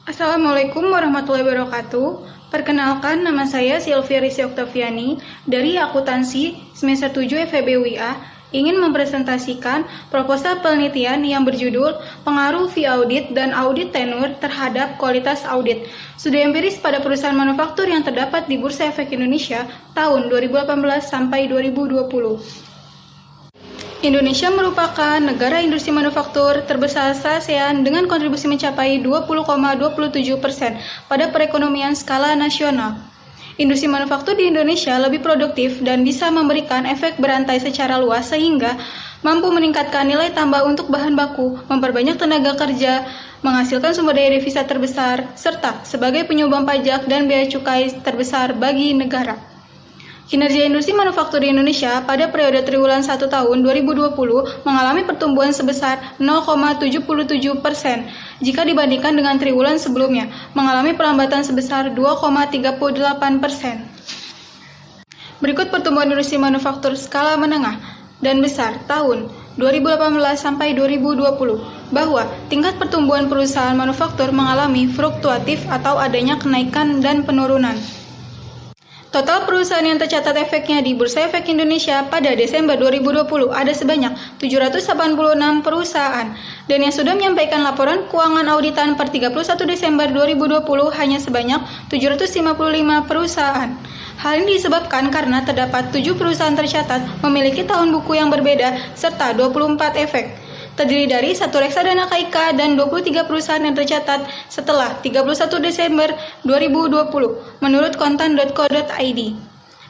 Assalamualaikum warahmatullahi wabarakatuh. Perkenalkan, nama saya Sylvia Risi Oktaviani dari Akuntansi semester 7 FEB UIA ingin mempresentasikan proposal penelitian yang berjudul Pengaruh fee audit dan audit tenur terhadap kualitas audit. Studi empiris pada perusahaan manufaktur yang terdapat di Bursa Efek Indonesia tahun 2018 sampai 2020. Indonesia merupakan negara industri manufaktur terbesar se-ASEAN dengan kontribusi mencapai 20,27% pada perekonomian skala nasional. Industri manufaktur di Indonesia lebih produktif dan bisa memberikan efek berantai secara luas sehingga mampu meningkatkan nilai tambah untuk bahan baku, memperbanyak tenaga kerja, menghasilkan sumber daya devisa terbesar, serta sebagai penyumbang pajak dan bea cukai terbesar bagi negara. Kinerja industri manufaktur di Indonesia pada periode triwulan 1 tahun 2020 mengalami pertumbuhan sebesar 0,77% jika dibandingkan dengan triwulan sebelumnya, mengalami perlambatan sebesar 2,38%. Berikut pertumbuhan industri manufaktur skala menengah dan besar tahun 2018 sampai 2020, bahwa tingkat pertumbuhan perusahaan manufaktur mengalami fluktuatif atau adanya kenaikan dan penurunan. Total perusahaan yang tercatat efeknya di Bursa Efek Indonesia pada Desember 2020 ada sebanyak 786 perusahaan, dan yang sudah menyampaikan laporan keuangan auditan per 31 Desember 2020 hanya sebanyak 755 perusahaan. Hal ini disebabkan karena terdapat 7 perusahaan tercatat memiliki tahun buku yang berbeda serta 24 efek. Terdiri dari 1 reksadana KIK dan 23 perusahaan yang tercatat setelah 31 Desember 2020 menurut kontan.co.id.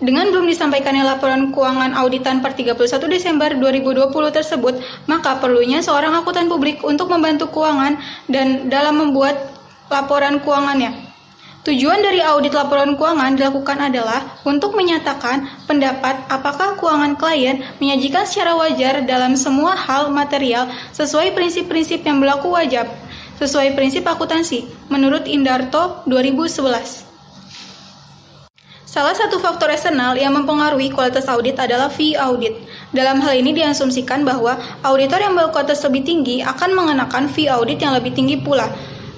Dengan belum disampaikannya laporan keuangan auditan per 31 Desember 2020 tersebut, maka perlunya seorang akuntan publik untuk membantu keuangan dan dalam membuat laporan keuangannya. Tujuan dari audit laporan keuangan dilakukan adalah untuk menyatakan pendapat apakah keuangan klien menyajikan secara wajar dalam semua hal material sesuai prinsip-prinsip yang berlaku wajib, sesuai prinsip akuntansi, menurut Indarto 2011. Salah satu faktor eksternal yang mempengaruhi kualitas audit adalah fee audit. Dalam hal ini diasumsikan bahwa auditor yang berkualitas lebih tinggi akan mengenakan fee audit yang lebih tinggi pula.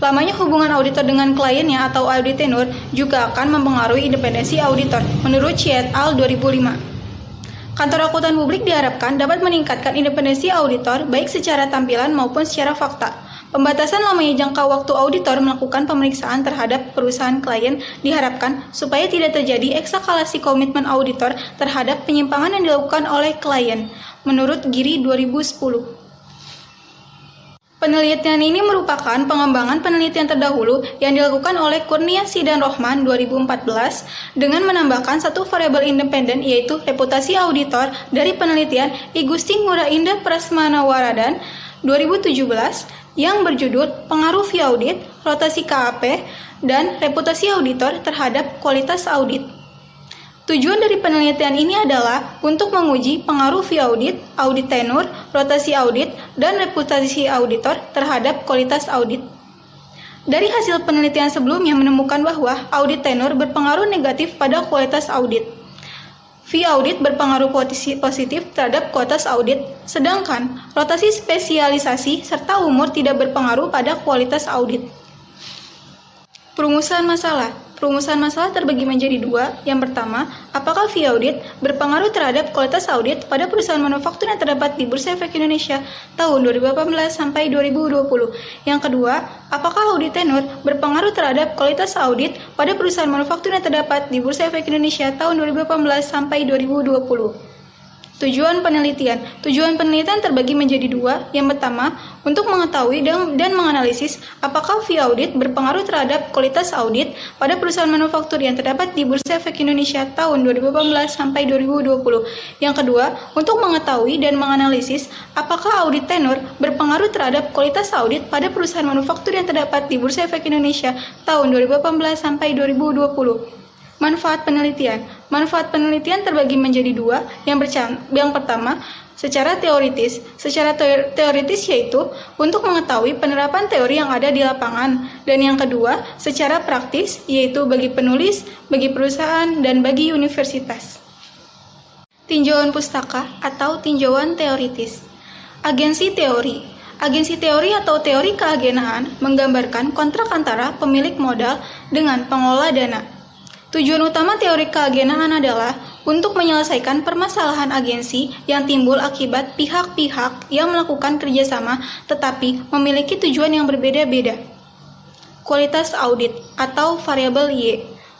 Lamanya hubungan auditor dengan kliennya atau audit tenur juga akan mempengaruhi independensi auditor, menurut Chi et al. 2005. Kantor akuntan publik diharapkan dapat meningkatkan independensi auditor baik secara tampilan maupun secara fakta. Pembatasan lamanya jangka waktu auditor melakukan pemeriksaan terhadap perusahaan klien diharapkan supaya tidak terjadi ekskalasi komitmen auditor terhadap penyimpangan yang dilakukan oleh klien, menurut Giri 2010. Penelitian ini merupakan pengembangan penelitian terdahulu yang dilakukan oleh Kurniasi dan Rohman 2014 dengan menambahkan satu variabel independen yaitu reputasi auditor dari penelitian I Gusti Ngurah Indah Prasmanawaradan 2017 yang berjudul Pengaruh fee audit, rotasi KAP, dan reputasi auditor terhadap kualitas audit. Tujuan dari penelitian ini adalah untuk menguji pengaruh fee audit, audit tenur, rotasi audit, dan reputasi auditor terhadap kualitas audit. Dari hasil penelitian sebelumnya menemukan bahwa audit tenur berpengaruh negatif pada kualitas audit. Fee audit berpengaruh positif terhadap kualitas audit, sedangkan rotasi spesialisasi serta umur tidak berpengaruh pada kualitas audit. Perumusan masalah. Perumusan masalah terbagi menjadi dua. Yang pertama, apakah fee audit berpengaruh terhadap kualitas audit pada perusahaan manufaktur yang terdapat di Bursa Efek Indonesia tahun 2018 sampai 2020? Yang kedua, apakah audit tenur berpengaruh terhadap kualitas audit pada perusahaan manufaktur yang terdapat di Bursa Efek Indonesia tahun 2018 sampai 2020? Tujuan penelitian. Tujuan penelitian terbagi menjadi dua. Yang pertama, untuk mengetahui dan menganalisis apakah fee audit berpengaruh terhadap kualitas audit pada perusahaan manufaktur yang terdapat di Bursa Efek Indonesia tahun 2018 sampai 2020. Yang kedua, untuk mengetahui dan menganalisis apakah audit tenur berpengaruh terhadap kualitas audit pada perusahaan manufaktur yang terdapat di Bursa Efek Indonesia tahun 2018 sampai 2020. Manfaat penelitian. Manfaat penelitian terbagi menjadi dua. Yang pertama, secara teoritis. Secara teoritis yaitu untuk mengetahui penerapan teori yang ada di lapangan. Dan yang kedua, secara praktis yaitu bagi penulis, bagi perusahaan, dan bagi universitas. Tinjauan pustaka atau tinjauan teoritis. Agensi teori. Agensi teori atau teori keagenaan menggambarkan kontrak antara pemilik modal dengan pengelola dana. Tujuan utama teori keagenaan adalah untuk menyelesaikan permasalahan agensi yang timbul akibat pihak-pihak yang melakukan kerjasama tetapi memiliki tujuan yang berbeda-beda. Kualitas audit atau variabel Y.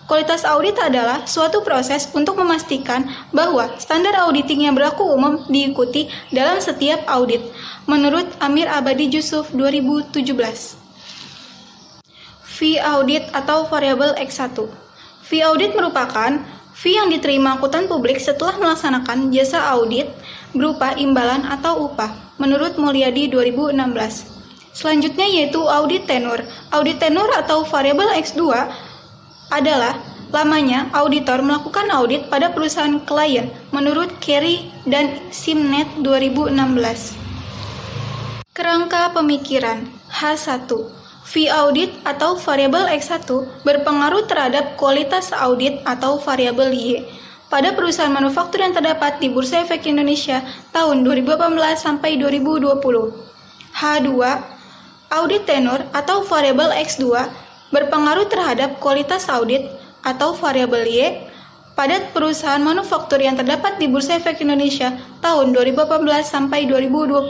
Kualitas audit adalah suatu proses untuk memastikan bahwa standar auditing yang berlaku umum diikuti dalam setiap audit, menurut Amir Abadi Jusuf 2017. Fee audit atau variabel X1. Fee audit merupakan fee yang diterima akuntan publik setelah melaksanakan jasa audit berupa imbalan atau upah, menurut Mulyadi 2016. Selanjutnya yaitu audit tenur. Audit tenur atau variabel X2 adalah lamanya auditor melakukan audit pada perusahaan klien menurut Carey dan Simnet 2016. Kerangka pemikiran H1. Fee audit atau variabel X1 berpengaruh terhadap kualitas audit atau variabel Y pada perusahaan manufaktur yang terdapat di Bursa Efek Indonesia tahun 2018 sampai 2020. H2. Audit tenur atau variabel X2 berpengaruh terhadap kualitas audit atau variabel Y pada perusahaan manufaktur yang terdapat di Bursa Efek Indonesia tahun 2018 sampai 2020.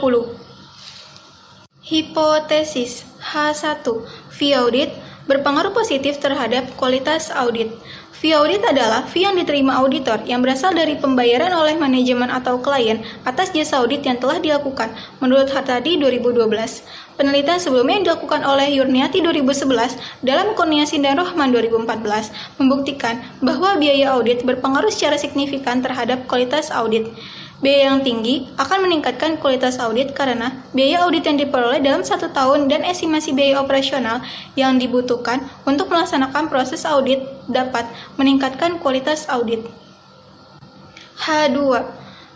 Hipotesis H1. Fee audit berpengaruh positif terhadap kualitas audit. Fee audit adalah fee yang diterima auditor yang berasal dari pembayaran oleh manajemen atau klien atas jasa audit yang telah dilakukan, menurut Hartadi 2012. Penelitian sebelumnya yang dilakukan oleh Yurniati 2011 dalam Kurniasin dan Rohman 2014 membuktikan bahwa biaya audit berpengaruh secara signifikan terhadap kualitas audit. Biaya yang tinggi akan meningkatkan kualitas audit karena biaya audit yang diperoleh dalam 1 tahun dan estimasi biaya operasional yang dibutuhkan untuk melaksanakan proses audit dapat meningkatkan kualitas audit. H2.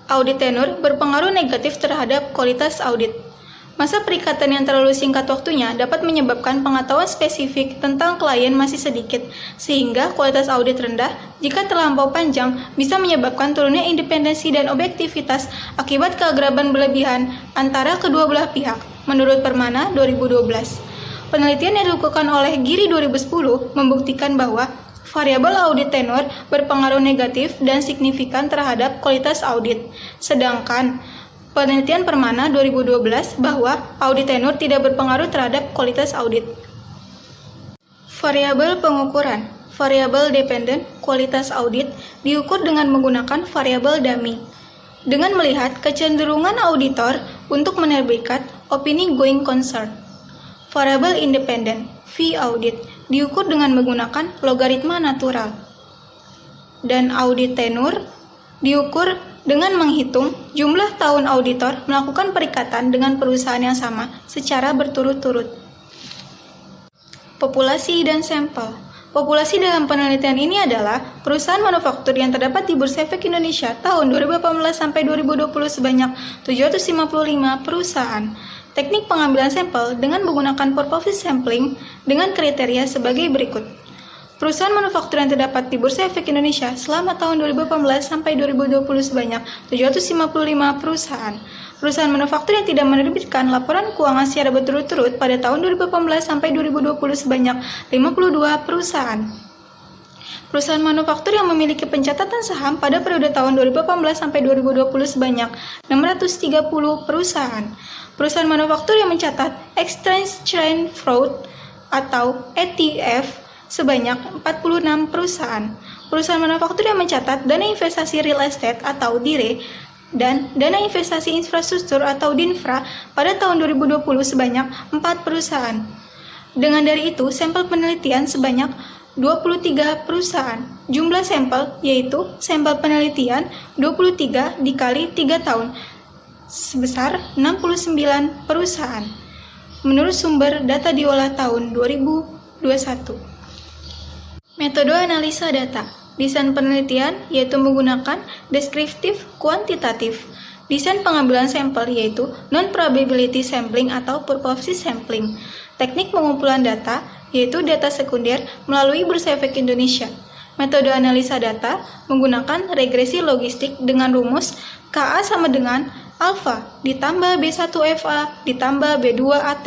Audit tenur berpengaruh negatif terhadap kualitas audit. Masa perikatan yang terlalu singkat waktunya dapat menyebabkan pengetahuan spesifik tentang klien masih sedikit, sehingga kualitas audit rendah. Jika terlampau panjang, bisa menyebabkan turunnya independensi dan objektivitas akibat keakraban berlebihan antara kedua belah pihak, menurut Permana 2012. Penelitian yang dilakukan oleh Giri 2010 membuktikan bahwa variabel audit tenur berpengaruh negatif dan signifikan terhadap kualitas audit, sedangkan penelitian Permana 2012 bahwa audit tenur tidak berpengaruh terhadap kualitas audit. Variabel pengukuran. Variabel dependent kualitas audit diukur dengan menggunakan variabel dummy. Dengan melihat kecenderungan auditor untuk menerbitkan opini going concern. Variabel independent fee audit diukur dengan menggunakan logaritma natural. Dan audit tenur diukur dengan menghitung jumlah tahun auditor melakukan perikatan dengan perusahaan yang sama secara berturut-turut. Populasi dan sampel. Populasi dalam penelitian ini adalah perusahaan manufaktur yang terdapat di Bursa Efek Indonesia tahun 2018 sampai 2020 sebanyak 755 perusahaan. Teknik pengambilan sampel dengan menggunakan purpose sampling dengan kriteria sebagai berikut. Perusahaan manufaktur yang terdapat di Bursa Efek Indonesia selama tahun 2018 sampai 2020 sebanyak 755 perusahaan. Perusahaan manufaktur yang tidak menerbitkan laporan keuangan secara berturut-turut pada tahun 2018 sampai 2020 sebanyak 52 perusahaan. Perusahaan manufaktur yang memiliki pencatatan saham pada periode tahun 2018 sampai 2020 sebanyak 630 perusahaan. Perusahaan manufaktur yang mencatat Exchange Traded Fraud atau ETF sebanyak 46 perusahaan. Perusahaan manufaktur yang mencatat dana investasi real estate atau DIRE dan dana investasi infrastruktur atau DINFRA pada tahun 2020 sebanyak 4 perusahaan. Dengan dari itu, sampel penelitian sebanyak 23 perusahaan. Jumlah sampel yaitu sampel penelitian 23 dikali 3 tahun sebesar 69 perusahaan. Menurut sumber data diolah tahun 2021. Metode analisa data. Desain penelitian yaitu menggunakan deskriptif kuantitatif. Desain pengambilan sampel yaitu non-probability sampling atau purpose sampling. Teknik pengumpulan data yaitu data sekunder melalui Bursa Efek Indonesia. Metode analisa data menggunakan regresi logistik dengan rumus KA sama dengan Alfa ditambah B1FA ditambah B2AT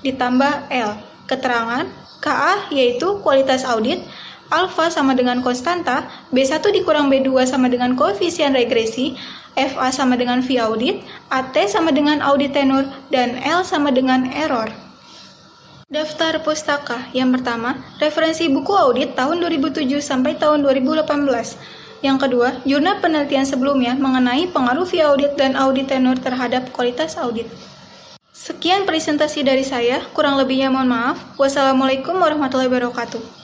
ditambah L. Keterangan KA yaitu kualitas audit, alfa sama dengan konstanta, B1 dikurang B2 sama dengan koefisien regresi, FA sama dengan V audit, AT sama dengan audit tenur, dan L sama dengan error. Daftar pustaka. Yang pertama, referensi buku audit tahun 2007 sampai tahun 2018. Yang kedua, jurnal penelitian sebelumnya mengenai pengaruh V audit dan audit tenur terhadap kualitas audit. Sekian presentasi dari saya, kurang lebihnya mohon maaf. Wassalamualaikum warahmatullahi wabarakatuh.